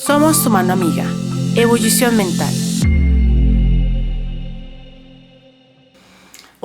Somos tu mano amiga. Ebullición mental.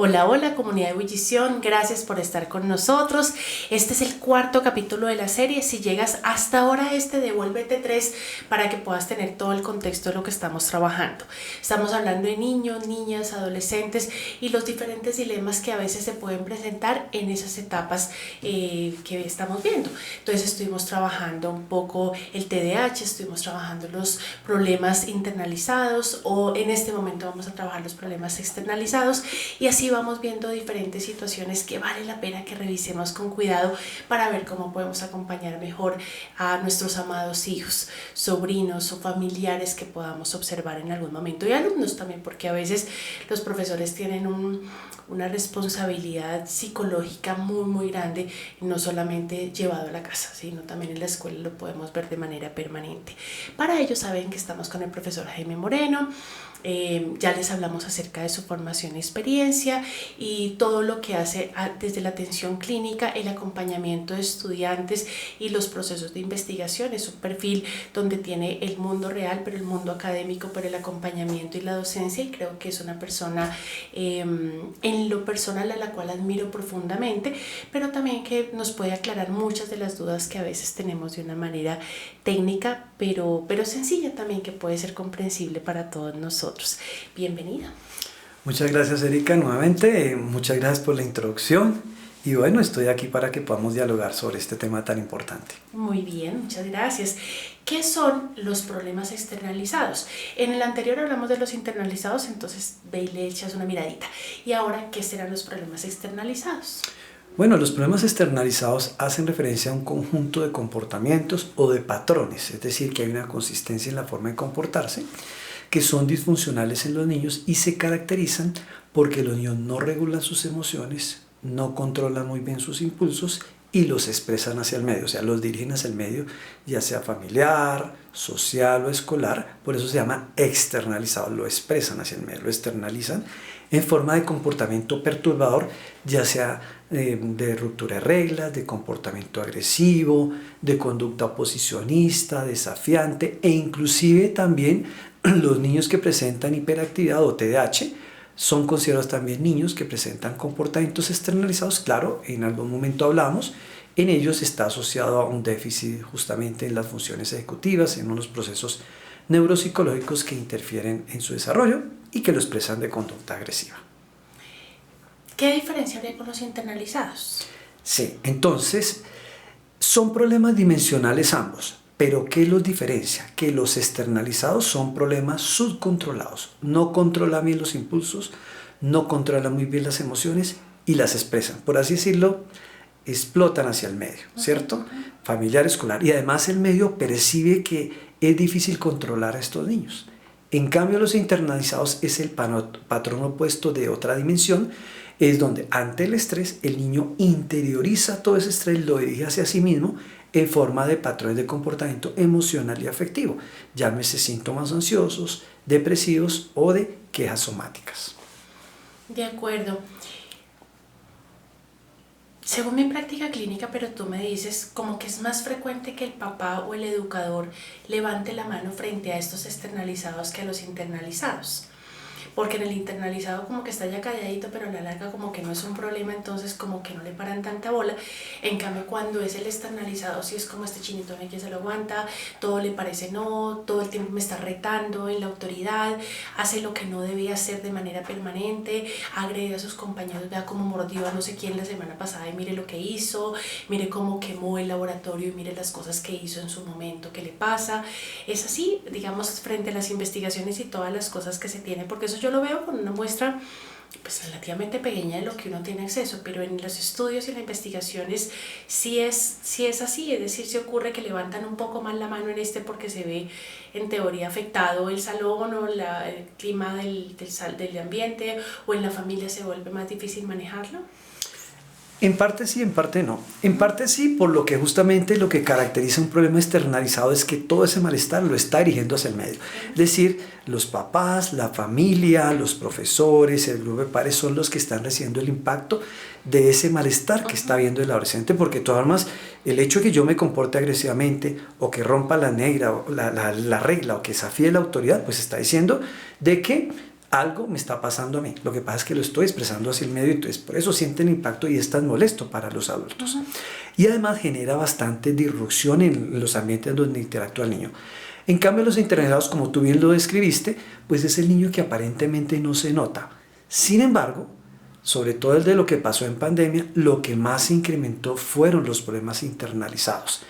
Hola, hola comunidad de Ebullición, gracias por estar con nosotros. Este es el cuarto capítulo de la serie. Si llegas hasta ahora devuélvete 3 para que puedas tener todo el contexto de lo que estamos trabajando. Estamos hablando de niños, niñas, adolescentes y los diferentes dilemas que a veces se pueden presentar en esas etapas que estamos viendo. Entonces estuvimos trabajando un poco el TDAH, estuvimos trabajando los problemas internalizados, o en este momento vamos a trabajar los problemas externalizados, y así vamos viendo diferentes situaciones que vale la pena que revisemos con cuidado para ver cómo podemos acompañar mejor a nuestros amados hijos, sobrinos o familiares que podamos observar en algún momento, y alumnos también, porque a veces los profesores tienen una responsabilidad psicológica muy grande, no solamente llevado a la casa, sino también en la escuela lo podemos ver de manera permanente. Para ello saben que estamos con el profesor Jaime Moreno. Ya les hablamos acerca de su formación y experiencia y todo lo que hace desde la atención clínica, el acompañamiento de estudiantes y los procesos de investigación. Es un perfil donde tiene el mundo real, pero el mundo académico, pero el acompañamiento y la docencia, y creo que es una persona en lo personal a la cual admiro profundamente, pero también que nos puede aclarar muchas de las dudas que a veces tenemos de una manera técnica, pero sencilla también, que puede ser comprensible para todos nosotros. Bienvenida. Muchas gracias, Erika, nuevamente. Muchas gracias por la introducción. Y bueno, estoy aquí para que podamos dialogar sobre este tema tan importante. Muy bien, muchas gracias. ¿Qué son los problemas externalizados? En el anterior hablamos de los internalizados, entonces ve y le echas una miradita. Y ahora, ¿qué serán los problemas externalizados? Bueno, los problemas externalizados hacen referencia a un conjunto de comportamientos o de patrones, es decir, que hay una consistencia en la forma de comportarse, que son disfuncionales en los niños y se caracterizan porque los niños no regulan sus emociones, no controlan muy bien sus impulsos y los expresan hacia el medio, o sea, los dirigen hacia el medio, ya sea familiar, social o escolar. Por eso se llama externalizado, lo expresan hacia el medio, lo externalizan en forma de comportamiento perturbador, ya sea de ruptura de reglas, de comportamiento agresivo, de conducta oposicionista, desafiante, e inclusive también los niños que presentan hiperactividad o TDAH son considerados también niños que presentan comportamientos externalizados. Claro, en algún momento hablamos, en ellos está asociado a un déficit justamente en las funciones ejecutivas, en unos procesos neuropsicológicos que interfieren en su desarrollo y que lo expresan de conducta agresiva. ¿Qué diferencia hay con los internalizados? Sí, entonces son problemas dimensionales ambos. Pero ¿qué los diferencia? Que los externalizados son problemas subcontrolados. No controlan bien los impulsos, no controlan muy bien las emociones y las expresan. Por así decirlo, explotan hacia el medio, ¿cierto? Familiar, escolar. Y además el medio percibe que es difícil controlar a estos niños. En cambio, los internalizados es el patrón opuesto de otra dimensión. Es donde ante el estrés el niño interioriza todo ese estrés, lo dirige hacia sí mismo en forma de patrones de comportamiento emocional y afectivo, llámese síntomas ansiosos, depresivos o de quejas somáticas. De acuerdo. Según mi práctica clínica, pero tú me dices como que es más frecuente que el papá o el educador levante la mano frente a estos externalizados que a los internalizados. Porque en el internalizado como que está ya calladito, pero a la larga como que no es un problema, entonces como que no le paran tanta bola. En cambio, cuando es el externalizado, sí es como este chinito en el que se lo aguanta, todo le parece no, todo el tiempo me está retando en la autoridad, hace lo que no debía hacer de manera permanente, agrede a sus compañeros, vea cómo mordió a no sé quién la semana pasada y mire lo que hizo, mire cómo quemó el laboratorio y mire las cosas que hizo en su momento, qué le pasa. Es así, digamos, frente a las investigaciones y todas las cosas que se tienen, porque eso yo lo veo con una muestra pues relativamente pequeña de lo que uno tiene acceso, pero en los estudios y las investigaciones sí es así, es decir, se ocurre que levantan un poco más la mano en porque se ve en teoría afectado el salón o el clima del ambiente, o en la familia se vuelve más difícil manejarlo. En parte sí, en parte no. En parte sí, por lo que justamente lo que caracteriza un problema externalizado es que todo ese malestar lo está dirigiendo hacia el medio. Es decir, los papás, la familia, los profesores, el grupo de padres son los que están recibiendo el impacto de ese malestar que está viendo el adolescente, porque de todas formas el hecho de que yo me comporte agresivamente o que rompa la regla o que desafíe la autoridad, pues está diciendo de que algo me está pasando a mí. Lo que pasa es que lo estoy expresando hacia el medio, entonces por eso sienten impacto y es tan molesto para los adultos. Y además genera bastante disrupción en los ambientes donde interactúa el niño. En cambio, los internalizados, como tú bien lo describiste, pues es el niño que aparentemente no se nota. Sin embargo, sobre todo el de lo que pasó en pandemia, lo que más se incrementó fueron los problemas internalizados.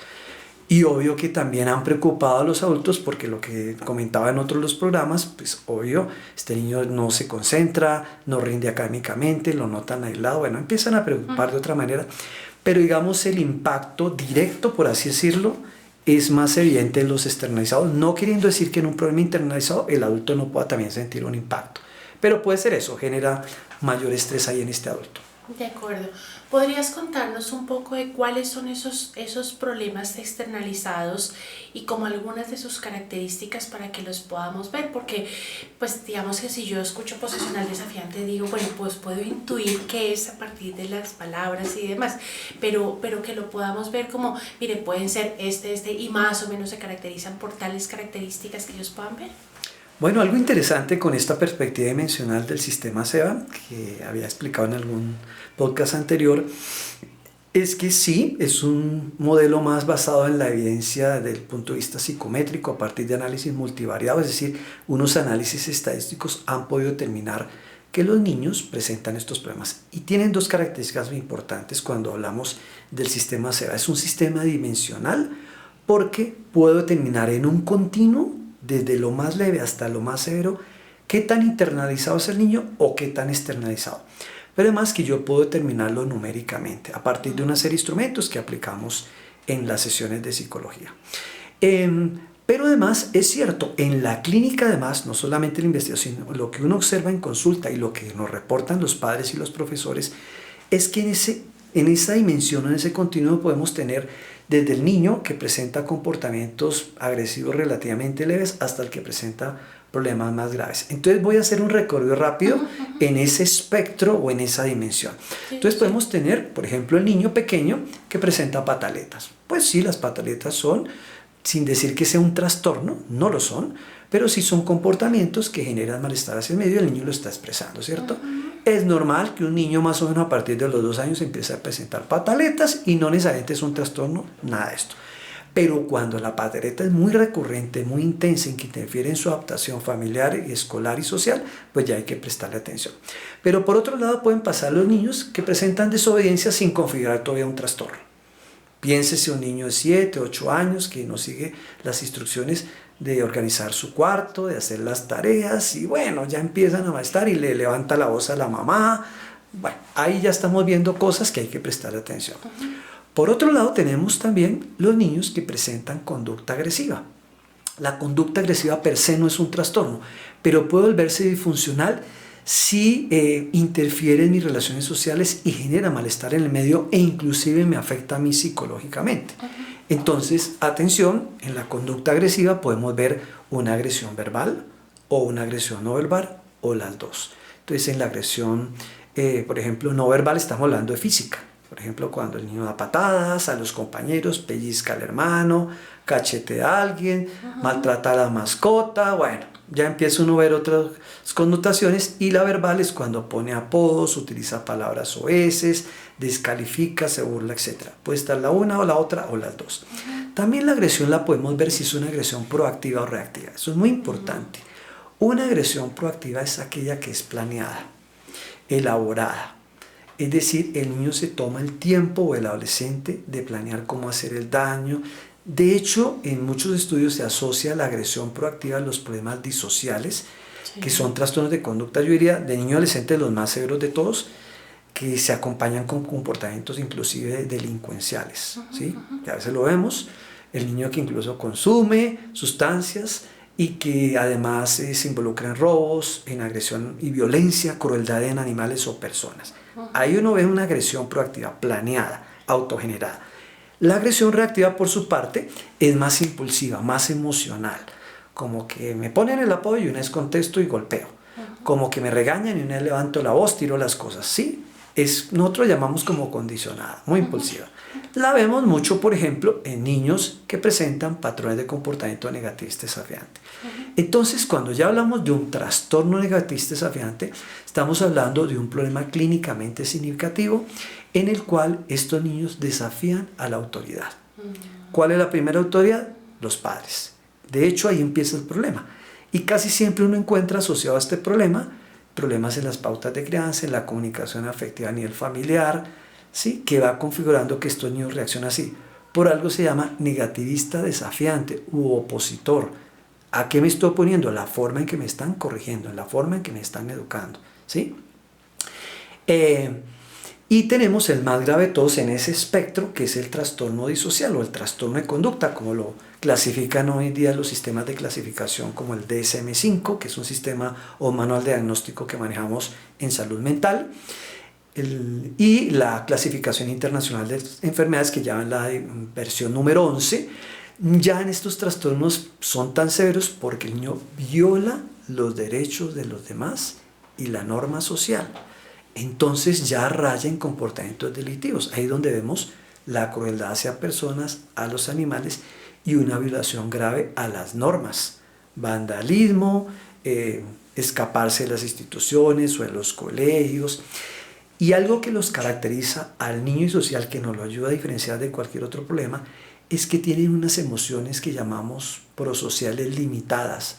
Y obvio que también han preocupado a los adultos porque lo que comentaba en otros los programas, pues obvio, este niño no se concentra, no rinde académicamente, lo notan aislado, bueno, empiezan a preocupar de otra manera, pero digamos el impacto directo, por así decirlo, es más evidente en los externalizados, no queriendo decir que en un problema internalizado el adulto no pueda también sentir un impacto, pero puede ser eso, genera mayor estrés ahí en este adulto. De acuerdo. ¿Podrías contarnos un poco de cuáles son esos problemas externalizados y como algunas de sus características para que los podamos ver? Porque, pues, digamos que si yo escucho posesional desafiante, digo, bueno, pues puedo intuir qué es a partir de las palabras y demás, pero que lo podamos ver como, mire, pueden ser y más o menos se caracterizan por tales características que ellos puedan ver. Bueno, algo interesante con esta perspectiva dimensional del sistema SEBA, que había explicado en algún podcast anterior, es que sí, es un modelo más basado en la evidencia desde el punto de vista psicométrico a partir de análisis multivariado, es decir, unos análisis estadísticos han podido determinar que los niños presentan estos problemas y tienen dos características muy importantes cuando hablamos del sistema SEBA. Es un sistema dimensional porque puedo determinar en un continuo desde lo más leve hasta lo más severo, qué tan internalizado es el niño o qué tan externalizado. Pero además que yo puedo determinarlo numéricamente a partir de una serie de instrumentos que aplicamos en las sesiones de psicología. Pero además es cierto, en la clínica además, no solamente la investigación, sino lo que uno observa en consulta y lo que nos reportan los padres y los profesores, es que en esa dimensión, en ese continuo podemos tener desde el niño que presenta comportamientos agresivos relativamente leves hasta el que presenta problemas más graves. Entonces voy a hacer un recorrido rápido en ese espectro o en esa dimensión. Entonces podemos tener, por ejemplo, el niño pequeño que presenta pataletas. Pues sí, las pataletas son, sin decir que sea un trastorno, no lo son, pero sí son comportamientos que generan malestar hacia el medio y el niño lo está expresando, ¿cierto? Es normal que un niño más o menos a partir de los 2 años empiece a presentar pataletas y no necesariamente es un trastorno, nada de esto. Pero cuando la pataleta es muy recurrente, muy intensa y que interfiere en su adaptación familiar, escolar y social, pues ya hay que prestarle atención. Pero por otro lado pueden pasar los niños que presentan desobediencia sin configurar todavía un trastorno. Piénsese un niño de 7, 8 años que no sigue las instrucciones de organizar su cuarto, de hacer las tareas y bueno, ya empiezan a molestar y le levanta la voz a la mamá. Bueno, ahí ya estamos viendo cosas que hay que prestar atención. Por otro lado tenemos también los niños que presentan conducta agresiva. La conducta agresiva per se no es un trastorno, pero puede volverse disfuncional si interfiere en mis relaciones sociales y genera malestar en el medio e inclusive me afecta a mí psicológicamente. Entonces, atención, en la conducta agresiva podemos ver una agresión verbal o una agresión no verbal o las dos. Entonces, en la agresión, por ejemplo, no verbal estamos hablando de física. Por ejemplo, cuando el niño da patadas a los compañeros, pellizca al hermano, cachetea a alguien, maltrata a la mascota, bueno, ya empieza uno a ver otras connotaciones. Y la verbal es cuando pone apodos, utiliza palabras soeces, descalifica, se burla, etc. Puede estar la una o la otra o las dos. También la agresión la podemos ver si es una agresión proactiva o reactiva. Eso es muy importante. Una agresión proactiva es aquella que es planeada, elaborada. Es decir, el niño se toma el tiempo o el adolescente de planear cómo hacer el daño. De hecho, en muchos estudios se asocia la agresión proactiva a los problemas disociales, que son trastornos de conducta, yo diría, de niño adolescente los más severos de todos, que se acompañan con comportamientos inclusive delincuenciales, ¿sí? Que a veces lo vemos, el niño que incluso consume sustancias y que además se involucra en robos, en agresión y violencia, crueldad en animales o personas. Ahí uno ve una agresión proactiva, planeada, autogenerada. La agresión reactiva, por su parte, es más impulsiva, más emocional. Como que me ponen el apoyo y una vez contesto y golpeo. Como que me regañan y una vez levanto la voz, tiro las cosas. Sí, nosotros llamamos como condicionada, muy impulsiva. La vemos mucho, por ejemplo, en niños que presentan patrones de comportamiento negativista desafiante. Entonces, cuando ya hablamos de un trastorno negativista desafiante, estamos hablando de un problema clínicamente significativo en el cual estos niños desafían a la autoridad. ¿Cuál es la primera autoridad? Los padres. De hecho, ahí empieza el problema. Y casi siempre uno encuentra asociado a este problema problemas en las pautas de crianza, en la comunicación afectiva a nivel familiar, ¿sí? Que va configurando que estos niños reaccionan así. Por algo se llama negativista desafiante u opositor. ¿A qué me estoy oponiendo? La forma en que me están corrigiendo, la forma en que me están educando, ¿sí? Y tenemos el más grave de todos en ese espectro, que es el trastorno disocial o el trastorno de conducta, como lo clasifican hoy en día los sistemas de clasificación como el DSM-5, que es un sistema o manual de diagnóstico que manejamos en salud mental, y la clasificación internacional de enfermedades, que ya en la versión número 11, ya en estos trastornos son tan severos porque el niño viola los derechos de los demás y la norma social. Entonces ya raya en comportamientos delictivos. Ahí donde vemos la crueldad hacia personas, a los animales y una violación grave a las normas. Vandalismo, escaparse de las instituciones o de los colegios. Y algo que los caracteriza al niño disocial, que nos lo ayuda a diferenciar de cualquier otro problema, es que tienen unas emociones que llamamos prosociales limitadas,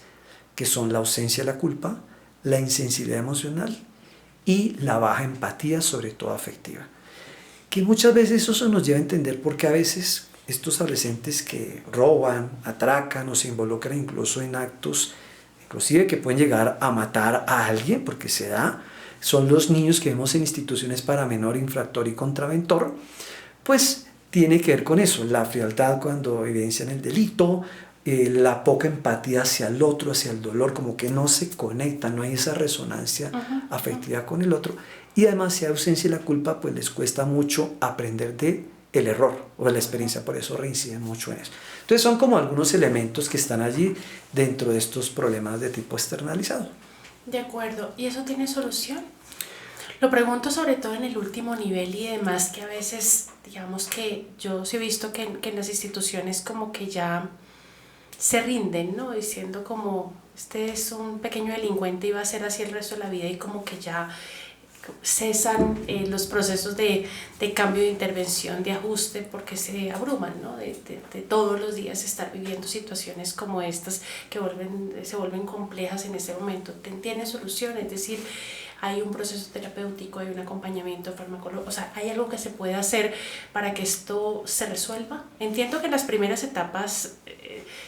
que son la ausencia de la culpa, la insensibilidad emocional y la baja empatía, sobre todo afectiva. Que muchas veces eso nos lleva a entender por qué a veces estos adolescentes que roban, atracan o se involucran incluso en actos, inclusive que pueden llegar a matar a alguien, porque se da, son los niños que vemos en instituciones para menor, infractor y contraventor, pues tiene que ver con eso, la frialdad cuando evidencian el delito, la poca empatía hacia el otro, hacia el dolor, como que no se conecta, no hay esa resonancia afectiva con el otro, y además si hay ausencia de la culpa, pues les cuesta mucho aprender de el error o de la experiencia, por eso reinciden mucho en eso. Entonces son como algunos elementos que están allí dentro de estos problemas de tipo externalizado. De acuerdo, ¿y eso tiene solución? Lo pregunto sobre todo en el último nivel y demás, que a veces, digamos que yo sí he visto que en las instituciones como que ya se rinden, ¿no? Diciendo como, este es un pequeño delincuente y va a ser así el resto de la vida, y como que ya cesan los procesos de cambio de intervención, de ajuste, porque se abruman, ¿no? De todos los días estar viviendo situaciones como estas que se vuelven complejas en ese momento. ¿Tiene solución? Es decir, hay un proceso terapéutico, hay un acompañamiento farmacológico, o sea, ¿hay algo que se puede hacer para que esto se resuelva? Entiendo que en las primeras etapas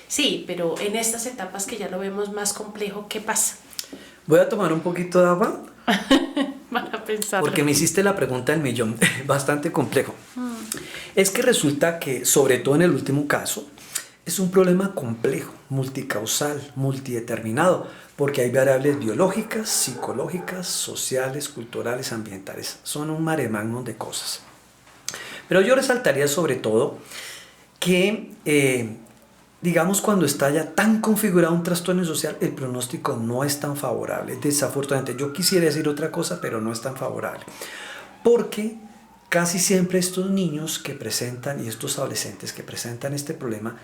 sí, pero en estas etapas que ya lo vemos más complejo, ¿qué pasa? Voy a tomar un poquito de agua. Para pensar. Porque me hiciste la pregunta del millón, bastante complejo. Es que resulta que, sobre todo en el último caso, es un problema complejo, multicausal, multideterminado, porque hay variables biológicas, psicológicas, sociales, culturales, ambientales. Son un mare magnum de cosas. Pero yo resaltaría sobre todo que, digamos, cuando está ya tan configurado un trastorno social, el pronóstico no es tan favorable. Desafortunadamente, yo quisiera decir otra cosa, pero no es tan favorable. Porque casi siempre estos niños que presentan y estos adolescentes que presentan este problema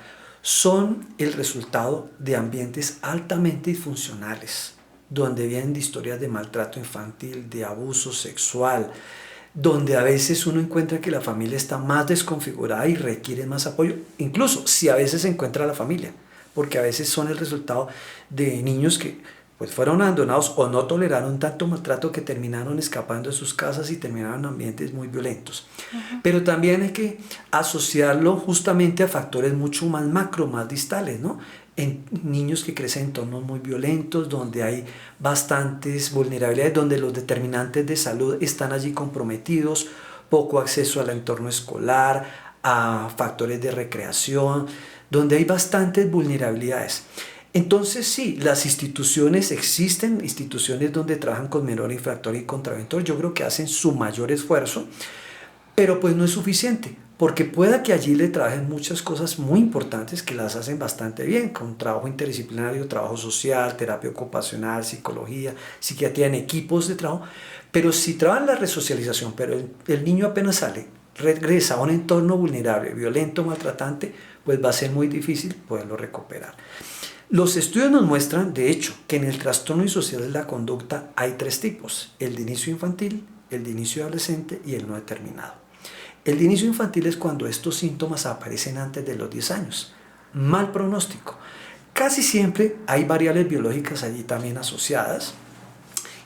son el resultado de ambientes altamente disfuncionales, donde vienen de historias de maltrato infantil, de abuso sexual, donde a veces uno encuentra que la familia está más desconfigurada y requiere más apoyo, incluso si a veces se encuentra la familia, porque a veces son el resultado de niños que pues fueron abandonados o no toleraron tanto maltrato que terminaron escapando de sus casas y terminaron en ambientes muy violentos. Pero también hay que asociarlo justamente a factores mucho más macro, más distales, ¿no? En niños que crecen en entornos muy violentos, donde hay bastantes vulnerabilidades, donde los determinantes de salud están allí comprometidos, poco acceso al entorno escolar, a factores de recreación, donde hay bastantes vulnerabilidades. Entonces sí, las instituciones existen, instituciones donde trabajan con menor infractor y contraventor, yo creo que hacen su mayor esfuerzo, pero pues no es suficiente, porque pueda que allí le trabajen muchas cosas muy importantes que las hacen bastante bien, con trabajo interdisciplinario, trabajo social, terapia ocupacional, psicología, psiquiatría en equipos de trabajo, pero si trabajan la resocialización, pero el niño apenas sale, regresa a un entorno vulnerable, violento, maltratante, pues va a ser muy difícil poderlo recuperar. Los estudios nos muestran, de hecho, que en el trastorno disocial de la conducta hay 3 tipos: el de inicio infantil, el de inicio adolescente y el no determinado. El de inicio infantil es cuando estos síntomas aparecen antes de los 10 años. Mal pronóstico. Casi siempre hay variables biológicas allí también asociadas,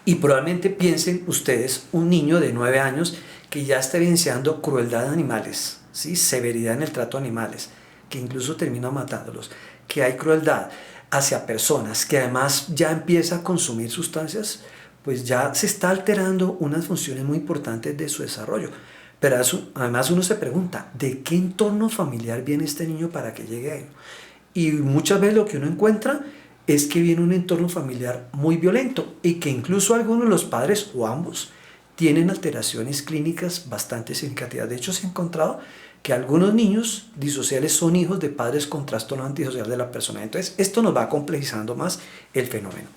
y probablemente piensen ustedes un niño de 9 años que ya está evidenciando crueldad de animales, ¿sí? Severidad en el trato a animales, que incluso termina matándolos, que hay crueldad hacia personas, que además ya empieza a consumir sustancias, pues ya se está alterando unas funciones muy importantes de su desarrollo. Pero además uno se pregunta, ¿de qué entorno familiar viene este niño para que llegue a ello? Y muchas veces lo que uno encuentra es que viene un entorno familiar muy violento y que incluso algunos de los padres o ambos tienen alteraciones clínicas bastante significativas. De hecho, se ha encontrado que algunos niños disociales son hijos de padres con trastorno antisocial de la personalidad. Entonces, esto nos va complejizando más el fenómeno.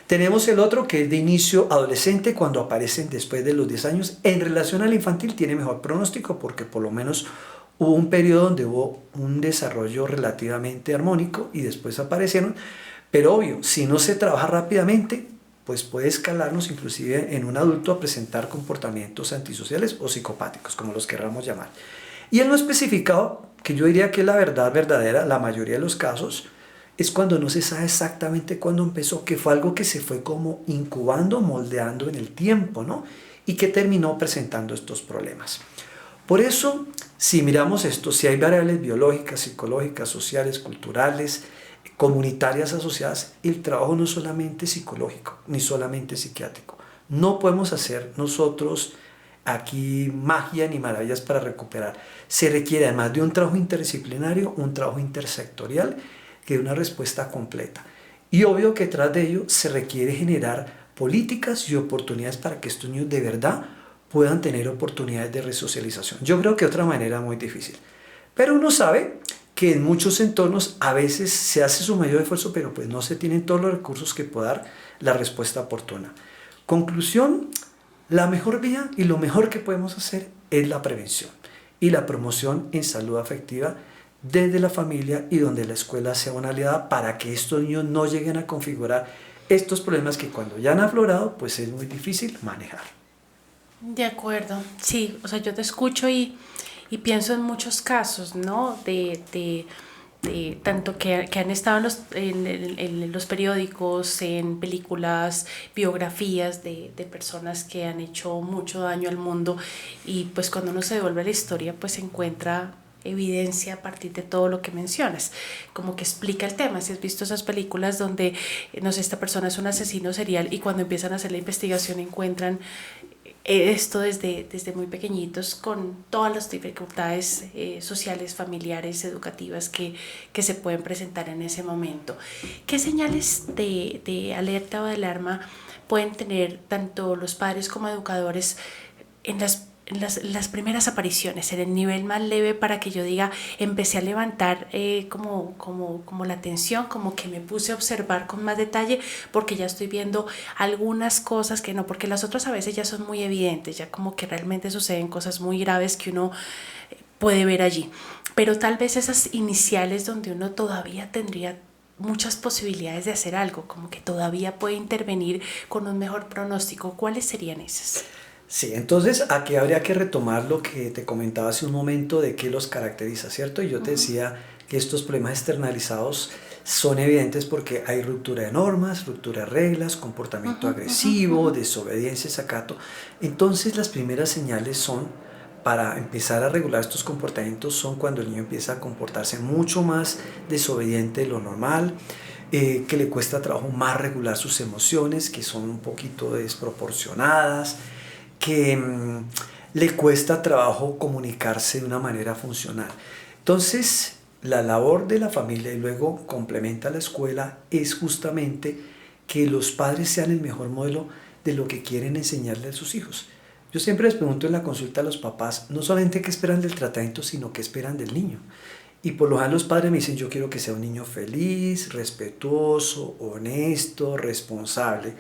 Tenemos el otro que es de inicio adolescente, cuando aparecen después de los 10 años. En relación al infantil tiene mejor pronóstico porque por lo menos hubo un periodo donde hubo un desarrollo relativamente armónico y después aparecieron. Pero obvio, si no se trabaja rápidamente, pues puede escalarnos inclusive en un adulto a presentar comportamientos antisociales o psicopáticos, como los querramos llamar. Y en lo especificado, que yo diría que es la verdad verdadera, la mayoría de los casos, es cuando no se sabe exactamente cuándo empezó, que fue algo que se fue como incubando, moldeando en el tiempo, ¿no? Y que terminó presentando estos problemas. Por eso, si miramos esto, si hay variables biológicas, psicológicas, sociales, culturales, comunitarias asociadas, el trabajo no es solamente psicológico, ni solamente psiquiátrico. No podemos hacer nosotros aquí magia ni maravillas para recuperar. Se requiere además de un trabajo interdisciplinario, un trabajo intersectorial, que dé una respuesta completa. Y obvio que tras de ello se requiere generar políticas y oportunidades para que estos niños de verdad puedan tener oportunidades de resocialización. Yo creo que de otra manera muy difícil. Pero uno sabe que en muchos entornos a veces se hace su mayor esfuerzo, pero pues no se tienen todos los recursos que pueda dar la respuesta oportuna. Conclusión, la mejor vía y lo mejor que podemos hacer es la prevención y la promoción en salud afectiva desde la familia y donde la escuela sea una aliada para que estos niños no lleguen a configurar estos problemas que cuando ya han aflorado pues es muy difícil manejar. De acuerdo, sí, o sea, yo te escucho y pienso en muchos casos, ¿no? De tanto que han estado en los periódicos, en películas, biografías de personas que han hecho mucho daño al mundo, y pues cuando uno se devuelve a la historia pues se encuentra evidencia a partir de todo lo que mencionas, como que explica el tema. Si has visto esas películas donde, no sé, esta persona es un asesino serial y cuando empiezan a hacer la investigación encuentran esto desde muy pequeñitos, con todas las dificultades sociales, familiares, educativas que se pueden presentar en ese momento. ¿Qué señales de alerta o de alarma pueden tener tanto los padres como educadores en las primeras apariciones, en el nivel más leve, para que yo diga, empecé a levantar como la atención, como que me puse a observar con más detalle, porque ya estoy viendo algunas cosas que no, porque las otras a veces ya son muy evidentes, ya como que realmente suceden cosas muy graves que uno puede ver allí, pero tal vez esas iniciales donde uno todavía tendría muchas posibilidades de hacer algo, como que todavía puede intervenir con un mejor pronóstico, ¿cuáles serían esas? Sí, entonces aquí habría que retomar lo que te comentaba hace un momento de qué los caracteriza, ¿cierto? Y yo te decía que estos problemas externalizados son evidentes porque hay ruptura de normas, ruptura de reglas, comportamiento agresivo, desobediencia, desacato. Entonces las primeras señales son, para empezar a regular estos comportamientos, son cuando el niño empieza a comportarse mucho más desobediente de lo normal, que le cuesta trabajo más regular sus emociones, que son un poquito desproporcionadas, que le cuesta trabajo comunicarse de una manera funcional. Entonces, la labor de la familia, y luego complementa la escuela, es justamente que los padres sean el mejor modelo de lo que quieren enseñarle a sus hijos. Yo siempre les pregunto en la consulta a los papás, no solamente qué esperan del tratamiento, sino qué esperan del niño. Y por lo general los padres me dicen, yo quiero que sea un niño feliz, respetuoso, honesto, responsable.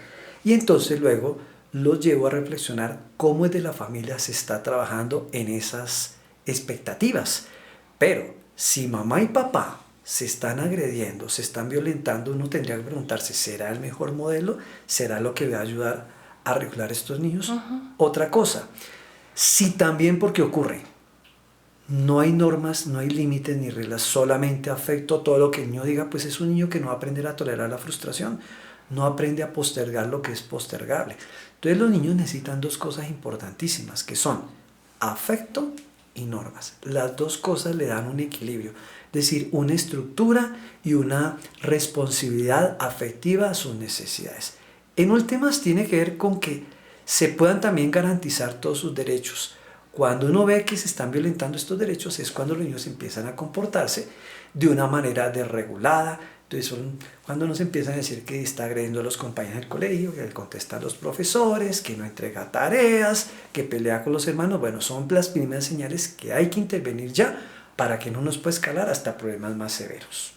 Y entonces luego los llevo a reflexionar cómo desde la familia se está trabajando en esas expectativas. Pero si mamá y papá se están agrediendo, se están violentando, uno tendría que preguntarse, ¿será el mejor modelo? ¿Será lo que va a ayudar a regular a estos niños? Otra cosa, si también porque ocurre, no hay normas, no hay límites ni reglas, solamente afecto todo lo que el niño diga, pues es un niño que no va a aprender a tolerar la frustración, no aprende a postergar lo que es postergable. Entonces los niños necesitan dos cosas importantísimas, que son afecto y normas. Las dos cosas le dan un equilibrio, es decir, una estructura y una responsabilidad afectiva a sus necesidades. En últimas tiene que ver con que se puedan también garantizar todos sus derechos. Cuando uno ve que se están violentando estos derechos es cuando los niños empiezan a comportarse de una manera desregulada. Entonces cuando nos empiezan a decir que está agrediendo a los compañeros del colegio, que le contesta a los profesores, que no entrega tareas, que pelea con los hermanos. Bueno, son las primeras señales que hay que intervenir ya para que no nos pueda escalar hasta problemas más severos.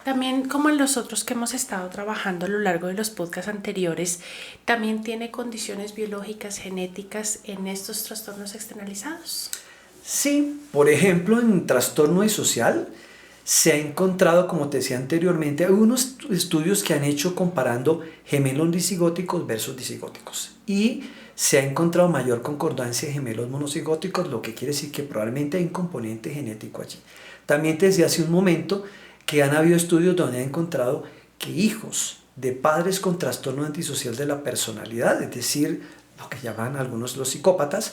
También, como en los otros que hemos estado trabajando a lo largo de los podcasts anteriores, también tiene condiciones biológicas, genéticas en estos trastornos externalizados. Sí, por ejemplo, en trastorno disocial se ha encontrado, como te decía anteriormente, hay unos estudios que han hecho comparando gemelos disigóticos versus disigóticos y se ha encontrado mayor concordancia de gemelos monocigóticos, lo que quiere decir que probablemente hay un componente genético allí. También te decía hace un momento que han habido estudios donde han encontrado que hijos de padres con trastorno antisocial de la personalidad, es decir, lo que llaman algunos los psicópatas,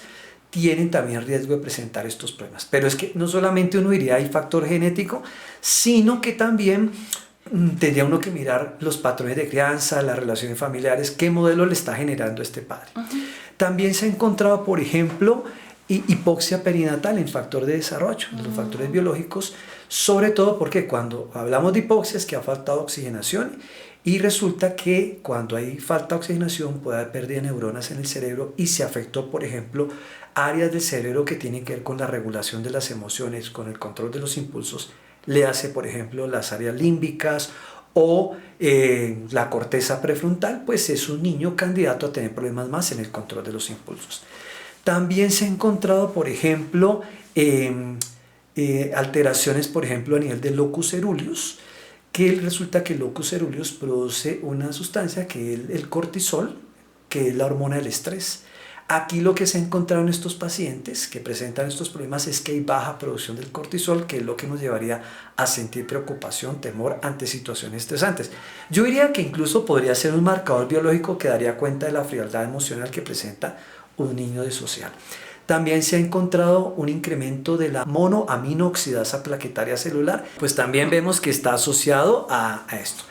tienen también riesgo de presentar estos problemas. Pero es que no solamente uno diría hay factor genético, sino que también tendría uno que mirar los patrones de crianza, las relaciones familiares, qué modelo le está generando este padre. También se ha encontrado, por ejemplo, hipoxia perinatal en factor de desarrollo, los factores biológicos, sobre todo porque cuando hablamos de hipoxia es que ha faltado oxigenación y resulta que cuando hay falta de oxigenación puede haber pérdida de neuronas en el cerebro y se afectó, por ejemplo, áreas del cerebro que tienen que ver con la regulación de las emociones, con el control de los impulsos, le hace, por ejemplo, las áreas límbicas o la corteza prefrontal, pues es un niño candidato a tener problemas más en el control de los impulsos. También se ha encontrado, por ejemplo, alteraciones, por ejemplo, a nivel de locus coeruleus, que resulta que el locus coeruleus produce una sustancia que es el cortisol, que es la hormona del estrés. Aquí lo que se ha encontrado en estos pacientes que presentan estos problemas es que hay baja producción del cortisol, que es lo que nos llevaría a sentir preocupación, temor ante situaciones estresantes. Yo diría que incluso podría ser un marcador biológico que daría cuenta de la frialdad emocional que presenta un niño disocial. También se ha encontrado un incremento de la monoaminooxidasa plaquetaria celular, pues también vemos que está asociado a esto.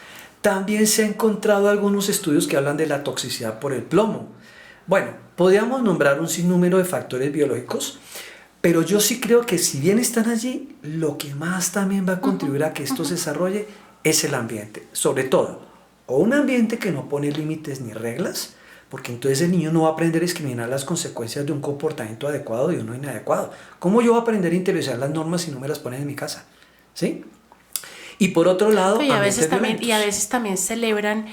También se ha encontrado algunos estudios que hablan de la toxicidad por el plomo. Bueno, podríamos nombrar un sinnúmero de factores biológicos, pero yo sí creo que si bien están allí, lo que más también va a contribuir a que esto se desarrolle es el ambiente. Sobre todo, o un ambiente que no pone límites ni reglas, porque entonces el niño no va a aprender a discriminar las consecuencias de un comportamiento adecuado y uno inadecuado. ¿Cómo yo voy a aprender a interiorizar las normas si no me las ponen en mi casa? ¿Sí? Y por otro lado, y a veces también celebran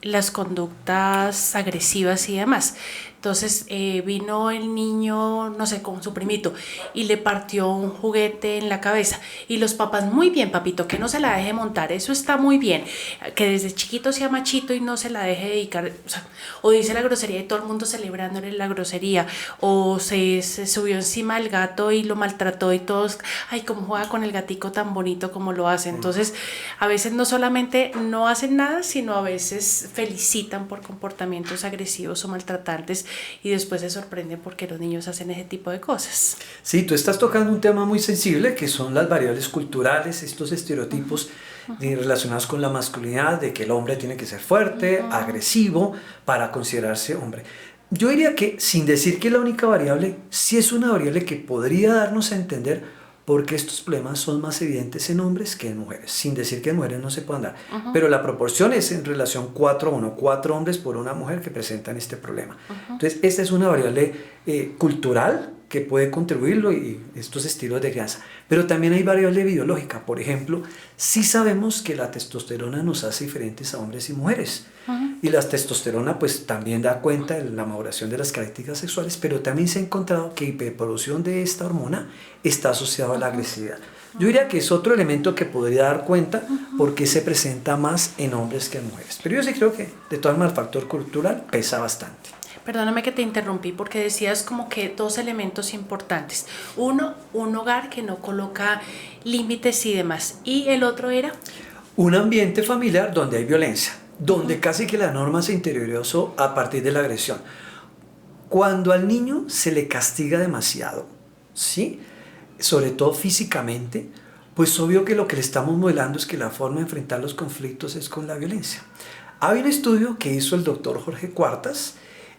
las conductas agresivas y demás. Entonces vino el niño, no sé, con su primito y le partió un juguete en la cabeza y los papás, muy bien papito, que no se la deje montar, eso está muy bien, que desde chiquito sea machito y no se la deje dedicar, o dice la grosería y todo el mundo celebrándole la grosería, o se subió encima del gato y lo maltrató y todos, ay, cómo juega con el gatico tan bonito como lo hace. Entonces a veces no solamente no hacen nada, sino a veces felicitan por comportamientos agresivos o maltratantes y después se sorprenden porque los niños hacen ese tipo de cosas. Sí, tú estás tocando un tema muy sensible que son las variables culturales, estos estereotipos relacionados con la masculinidad, de que el hombre tiene que ser fuerte, agresivo para considerarse hombre. Yo diría que, sin decir que es la única variable, sí es una variable que podría darnos a entender porque estos problemas son más evidentes en hombres que en mujeres, sin decir que en mujeres no se puedan dar. Pero la proporción es en relación 4-1, 4 hombres por una mujer que presentan este problema. Entonces, esta es una variable cultural que puede contribuirlo y estos estilos de crianza. Pero también hay variable biológica. Por ejemplo, sí sabemos que la testosterona nos hace diferentes a hombres y mujeres. Y la testosterona pues también da cuenta de la maduración de las características sexuales, pero también se ha encontrado que hiperproducción de esta hormona está asociada a la agresividad. Yo diría que es otro elemento que podría dar cuenta por qué se presenta más en hombres que en mujeres. Pero yo sí creo que de todas maneras el factor cultural pesa bastante. Perdóname que te interrumpí porque decías como que dos elementos importantes. Uno, un hogar que no coloca límites y demás. Y el otro era un ambiente familiar donde hay violencia, donde casi que la norma se interiorizó a partir de la agresión. Cuando al niño se le castiga demasiado, ¿sí?, sobre todo físicamente, pues obvio que lo que le estamos modelando es que la forma de enfrentar los conflictos es con la violencia. Hay un estudio que hizo el doctor Jorge Cuartas.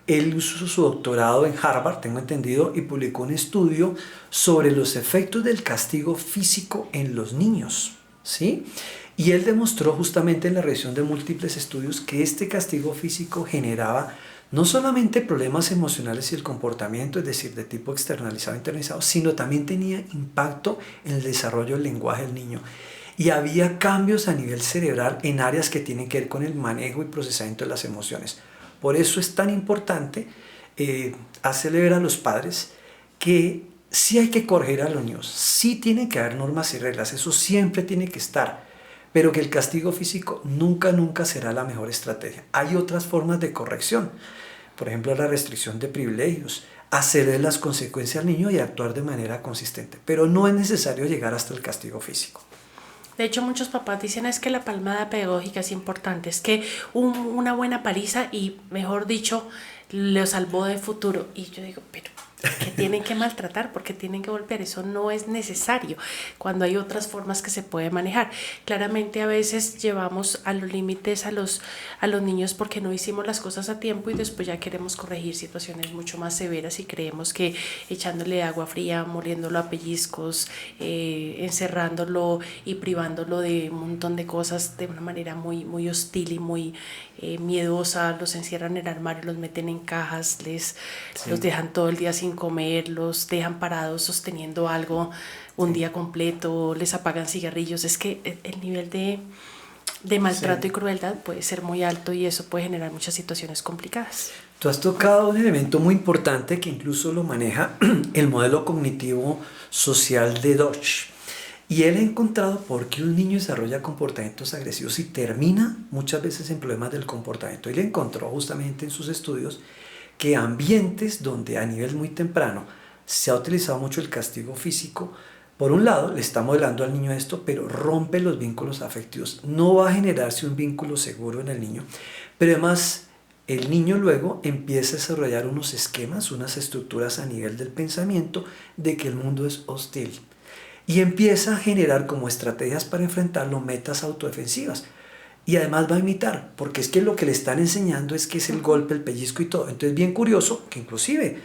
Él hizo su doctorado en Harvard, tengo entendido, y publicó un estudio sobre los efectos del castigo físico en los niños, ¿sí? Y él demostró justamente en la revisión de múltiples estudios que este castigo físico generaba no solamente problemas emocionales y el comportamiento, es decir, de tipo externalizado e internalizado, sino también tenía impacto en el desarrollo del lenguaje del niño. Y había cambios a nivel cerebral en áreas que tienen que ver con el manejo y procesamiento de las emociones. Por eso es tan importante hacerle ver a los padres que sí hay que corregir a los niños, sí tienen que haber normas y reglas, eso siempre tiene que estar, pero que el castigo físico nunca será la mejor estrategia. Hay otras formas de corrección, por ejemplo la restricción de privilegios, hacerle las consecuencias al niño y actuar de manera consistente, pero no es necesario llegar hasta el castigo físico. De hecho, muchos papás dicen es que la palmada pedagógica es importante, es que una buena paliza y, mejor dicho, lo salvó de futuro. Y yo digo, pero que tienen que maltratar, porque tienen que golpear, eso no es necesario cuando hay otras formas que se puede manejar. Claramente a veces llevamos a los límites a los niños porque no hicimos las cosas a tiempo y después ya queremos corregir situaciones mucho más severas y creemos que echándole agua fría, moliéndolo a pellizcos, encerrándolo y privándolo de un montón de cosas de una manera muy hostil y muy miedosa, los encierran en el armario, los meten en cajas, los dejan todo el día sin comer, los dejan parados sosteniendo algo un día completo, les apagan cigarrillos. Es que el nivel de maltrato y crueldad puede ser muy alto y eso puede generar muchas situaciones complicadas. Tú has tocado un elemento muy importante que incluso lo maneja el modelo cognitivo social de Dodge. Y él ha encontrado por qué un niño desarrolla comportamientos agresivos y termina muchas veces en problemas del comportamiento. Él encontró justamente en sus estudios que ambientes donde a nivel muy temprano se ha utilizado mucho el castigo físico, por un lado le está modelando al niño esto, pero rompe los vínculos afectivos. No va a generarse un vínculo seguro en el niño, pero además el niño luego empieza a desarrollar unos esquemas, unas estructuras a nivel del pensamiento de que el mundo es hostil. Y empieza a generar como estrategias para enfrentarlo metas autodefensivas. Y además va a imitar, porque es que lo que le están enseñando es que es el golpe, el pellizco y todo. Entonces bien curioso que inclusive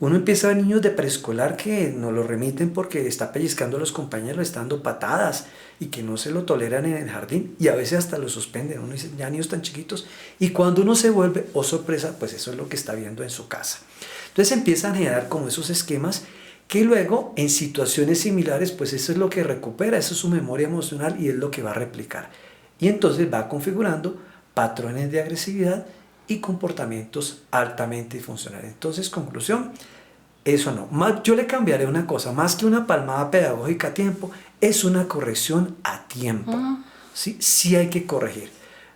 uno empieza a ver niños de preescolar que no lo remiten porque está pellizcando a los compañeros, le está dando patadas y que no se lo toleran en el jardín y a veces hasta lo suspenden. Uno dice, ya niños tan chiquitos. Y cuando uno se vuelve, oh sorpresa, pues eso es lo que está viendo en su casa. Entonces empiezan a generar como esos esquemas que luego en situaciones similares pues eso es lo que recupera, eso es su memoria emocional y es lo que va a replicar. Y entonces va configurando patrones de agresividad y comportamientos altamente disfuncionales. Entonces, conclusión, eso no. Yo le cambiaré una cosa, más que una palmada pedagógica a tiempo, es una corrección a tiempo. ¿Sí? Sí hay que corregir.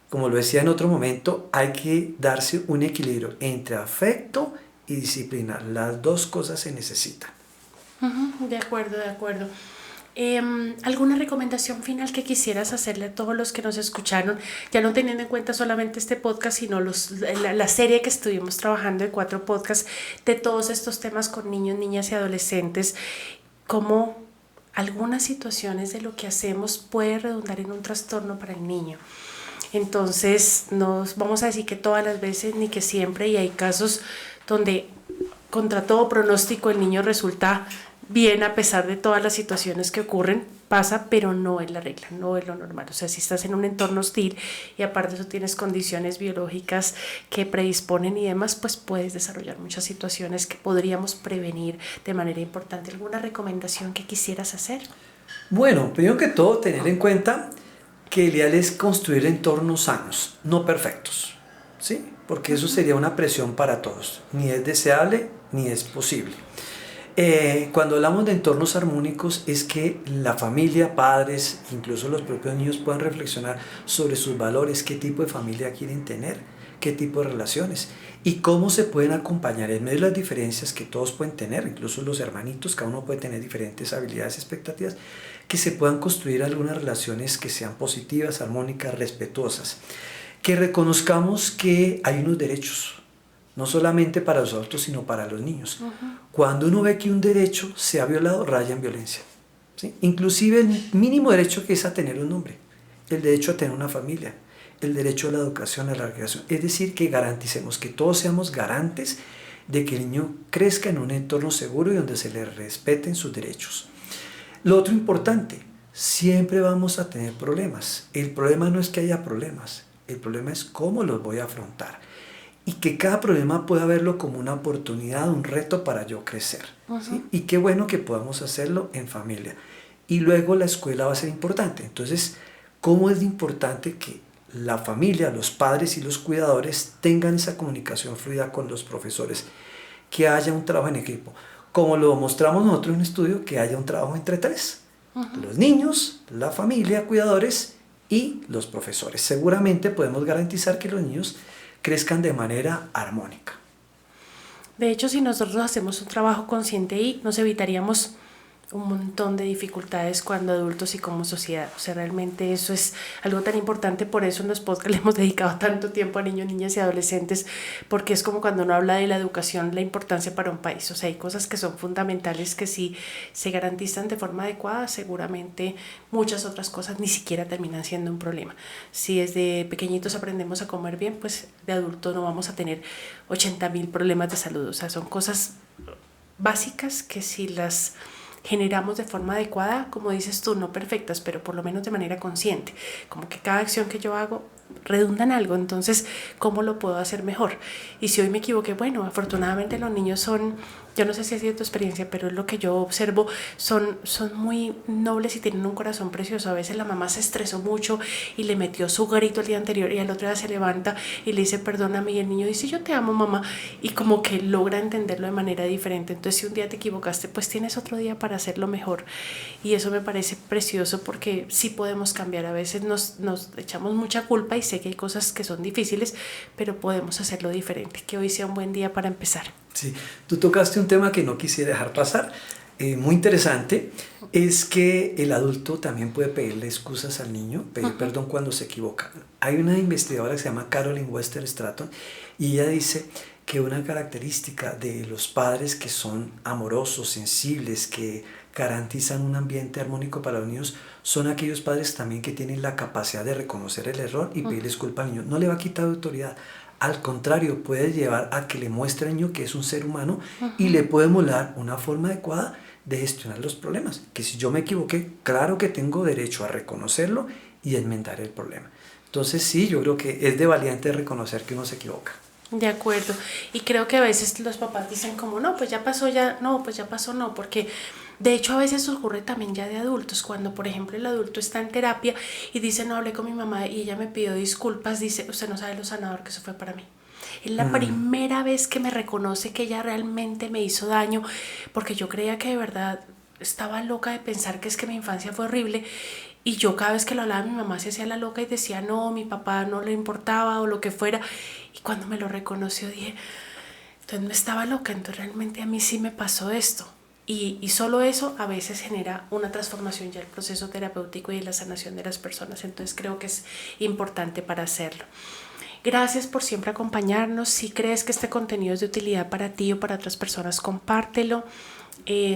Como lo decía en otro momento, hay que darse un equilibrio entre afecto y disciplina. Las dos cosas se necesitan. De acuerdo. ¿Alguna recomendación final que quisieras hacerle a todos los que nos escucharon, ya no teniendo en cuenta solamente este podcast, sino la serie que estuvimos trabajando de 4 podcasts de todos estos temas con niños, niñas y adolescentes, cómo algunas situaciones de lo que hacemos puede redundar en un trastorno para el niño? Entonces, no vamos a decir que todas las veces ni que siempre, y hay casos donde contra todo pronóstico el niño resulta bien a pesar de todas las situaciones que ocurren, pasa, pero no es la regla, no es lo normal. O sea, si estás en un entorno hostil y aparte eso tienes condiciones biológicas que predisponen y demás, pues puedes desarrollar muchas situaciones que podríamos prevenir de manera importante. ¿Alguna recomendación que quisieras hacer? Bueno, primero que todo, tener en cuenta que el ideal es construir entornos sanos, no perfectos, ¿sí? Porque eso sería una presión para todos. Ni es deseable ni es posible. Cuando hablamos de entornos armónicos es que la familia, padres, incluso los propios niños puedan reflexionar sobre sus valores, qué tipo de familia quieren tener, qué tipo de relaciones y cómo se pueden acompañar en medio de las diferencias que todos pueden tener, incluso los hermanitos, cada uno puede tener diferentes habilidades y expectativas, que se puedan construir algunas relaciones que sean positivas, armónicas, respetuosas, que reconozcamos que hay unos derechos, no solamente para los adultos, sino para los niños. Cuando uno ve que un derecho se ha violado, raya en violencia, ¿sí? Inclusive el mínimo derecho que es a tener un nombre, el derecho a tener una familia, el derecho a la educación, a la recreación. Es decir, que garanticemos, que todos seamos garantes de que el niño crezca en un entorno seguro y donde se le respeten sus derechos. Lo otro importante, siempre vamos a tener problemas. El problema no es que haya problemas, el problema es cómo los voy a afrontar. Y que cada problema pueda verlo como una oportunidad, un reto para yo crecer. ¿Sí? Y qué bueno que podamos hacerlo en familia. Y luego la escuela va a ser importante. Entonces, ¿cómo es importante que la familia, los padres y los cuidadores tengan esa comunicación fluida con los profesores? Que haya un trabajo en equipo. Como lo mostramos nosotros en un estudio, que haya un trabajo entre tres. Los niños, la familia, cuidadores y los profesores. Seguramente podemos garantizar que los niños crezcan de manera armónica. De hecho, si nosotros hacemos un trabajo consciente ahí, nos evitaríamos un montón de dificultades cuando adultos y como sociedad. O sea, realmente eso es algo tan importante, por eso en los podcasts le hemos dedicado tanto tiempo a niños, niñas y adolescentes, porque es como cuando uno habla de la educación, la importancia para un país. O sea, hay cosas que son fundamentales que si se garantizan de forma adecuada, seguramente muchas otras cosas ni siquiera terminan siendo un problema. Si desde pequeñitos aprendemos a comer bien, pues de adulto no vamos a tener 80,000 problemas de salud. O sea, son cosas básicas que si las generamos de forma adecuada, como dices tú, no perfectas, pero por lo menos de manera consciente, como que cada acción que yo hago redunda en algo, entonces, ¿cómo lo puedo hacer mejor? Y si hoy me equivoqué, bueno, afortunadamente los niños son, yo no sé si ha sido tu experiencia, pero es lo que yo observo, son muy nobles y tienen un corazón precioso. A veces la mamá se estresó mucho y le metió su grito el día anterior y al otro día se levanta y le dice perdóname y el niño dice yo te amo mamá y como que logra entenderlo de manera diferente. Entonces si un día te equivocaste, pues tienes otro día para hacerlo mejor y eso me parece precioso porque sí podemos cambiar. A veces nos echamos mucha culpa y sé que hay cosas que son difíciles, pero podemos hacerlo diferente. Que hoy sea un buen día para empezar. Sí, tú tocaste un tema que no quisiera dejar pasar, muy interesante, es que el adulto también puede pedirle excusas al niño, pedir perdón cuando se equivoca. Hay una investigadora que se llama Caroline Wester Stratton y ella dice que una característica de los padres que son amorosos, sensibles, que garantizan un ambiente armónico para los niños, son aquellos padres también que tienen la capacidad de reconocer el error y pedirle disculpa al niño. No le va a quitar autoridad. Al contrario, puede llevar a que le muestre al niño que es un ser humano y le podemos dar una forma adecuada de gestionar los problemas. Que si yo me equivoqué, claro que tengo derecho a reconocerlo y enmendar el problema. Entonces sí, yo creo que es de valiente reconocer que uno se equivoca. De acuerdo. Y creo que a veces los papás dicen como, no, pues ya pasó, ya, no, pues ya pasó, no, porque de hecho a veces ocurre también ya de adultos, cuando por ejemplo el adulto está en terapia y dice, no, hablé con mi mamá y ella me pidió disculpas, dice, usted no sabe lo sanador que eso fue para mí. Es la primera vez que me reconoce que ella realmente me hizo daño, porque yo creía que de verdad estaba loca de pensar que es que mi infancia fue horrible. Y yo cada vez que lo hablaba, mi mamá se hacía la loca y decía, no, mi papá no le importaba o lo que fuera. Y cuando me lo reconoció dije, entonces no estaba loca, entonces realmente a mí sí me pasó esto. Y solo eso a veces genera una transformación ya el proceso terapéutico y la sanación de las personas. Entonces creo que es importante para hacerlo. Gracias por siempre acompañarnos. Si crees que este contenido es de utilidad para ti o para otras personas, compártelo.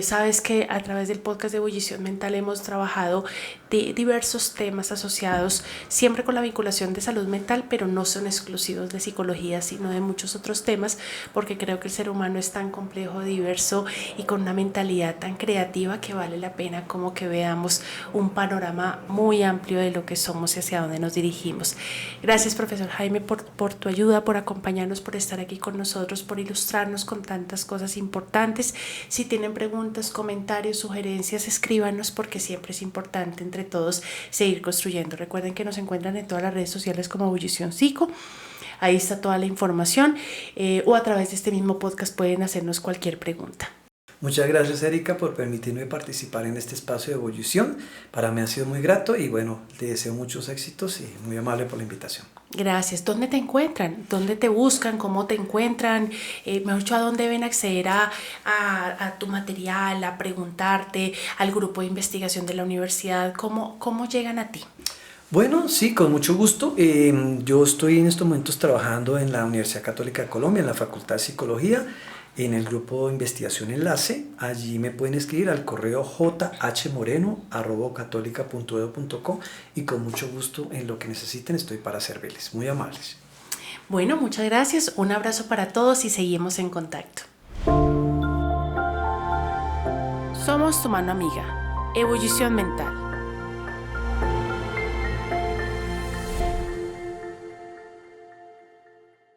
Sabes que a través del podcast de Ebullición Mental hemos trabajado de diversos temas asociados siempre con la vinculación de salud mental, pero no son exclusivos de psicología, sino de muchos otros temas, porque creo que el ser humano es tan complejo, diverso y con una mentalidad tan creativa que vale la pena como que veamos un panorama muy amplio de lo que somos y hacia dónde nos dirigimos. Gracias, profesor Jaime, por tu ayuda, por acompañarnos, por estar aquí con nosotros, por ilustrarnos con tantas cosas importantes. Si tienen preguntas, comentarios, sugerencias, escríbanos, porque siempre es importante entre todos seguir construyendo. Recuerden que nos encuentran en todas las redes sociales como Ebullición Psico. Ahí está toda la información, o a través de este mismo podcast pueden hacernos cualquier pregunta. Muchas gracias, Erika, por permitirme participar en este espacio de Ebullición. Para mí ha sido muy grato y bueno, te deseo muchos éxitos y muy amable por la invitación. Gracias. ¿Dónde te encuentran? ¿Dónde te buscan? ¿Cómo te encuentran? Mejor dicho, ¿a dónde deben acceder a tu material, a preguntarte, al grupo de investigación de la universidad? ¿Cómo llegan a ti? Bueno, sí, con mucho gusto. Yo estoy en estos momentos trabajando en la Universidad Católica de Colombia, en la Facultad de Psicología, en el grupo de investigación Enlace. Allí me pueden escribir al correo jhmoreno@católica.edu.co y con mucho gusto en lo que necesiten estoy para servirles. Muy amables. Bueno, muchas gracias. Un abrazo para todos y seguimos en contacto. Somos tu mano amiga. Ebullición Mental.